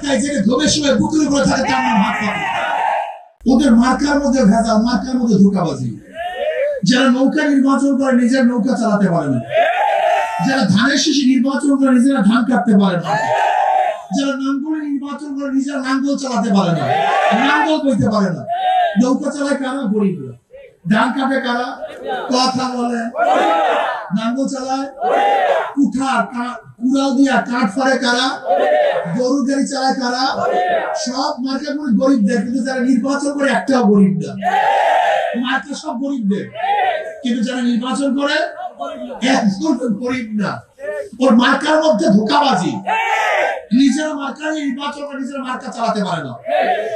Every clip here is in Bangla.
মার্কায় যেটা ঘুমের সময় বুকের উপরে থাকে তার নাম হাত পাখা। ওদের মার্কার মধ্যে ভেজাল, মার্কার মধ্যে ধোঁকাবাজি। যারা নৌকা নির্বাচন করে নিজের নৌকা চালাতে পারে না, যারা ধানের শীষে নির্বাচন করে নিজেরা ধান কাটতে পারে না, যারা নাঙ্গল নির্বাচন করে নিজেরা নাঙ্গল চালাতে পারে না, নাঙ্গল বইতে পারে না, নৌকা চালায় কারা? গরিবরা। ধান কাটে কারা? কথা বলে। নাঙ্গল চালায় কুড়াল দিয়া কাঠ ফাড়ে কারা? গরু গাড়ি চালায় কারা? সব মার্কেট মানে গরিবদের, কিন্তু যারা নির্বাচন করে একটাও গরিব না। মার্কেট সব গরিবদের, কিন্তু যারা নির্বাচন করে একজন গরিব না। ওর মার্কার মধ্যে ধোঁকাবাজি। নিজেরা মার্কা নির্বাচন করে নিজেরা মার্কা চালাতে পারে না,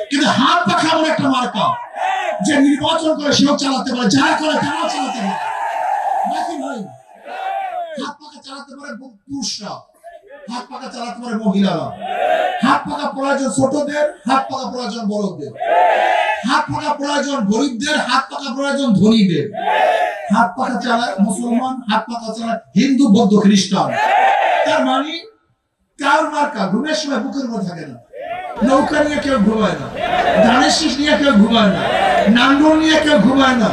কিন্তু হাত পাখা এমন একটা মার্কা যে নির্বাচন করে সেও চালাতে পারে, যারা করে তারাও চালাতে পারে নাকি ভাই? হাত পাখা চালাতে পারে পুরুষরা, হাত পাখা চালাতে পারে মহিলারা। হাত পাখা প্রয়োজন ছোটদের, হাত পাখা প্রয়োজন বড়দের। হাত পাখা প্রয়োজন গরিবদের, হাত পাখা প্রয়োজন ধনীদের। হাত পাখা চালায় মুসলমান, হাত পাখা চালায় হিন্দু, বৌদ্ধ, খ্রিস্টান। তার মানে কার মার্কা ঘুমের সময় বুকের উপর থাকে না। নৌকা নিয়ে কেউ ঘুমায় না, ধানের শীষ নিয়ে কেউ ঘুমায় না, নাঙ্গল নিয়ে কেউ ঘুমায় না।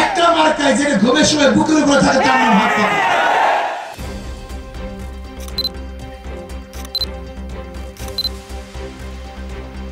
একটা মার্কায় যেটা ঘুমের সময় বুকের উপর থাকে তার নাম হাত পাখা।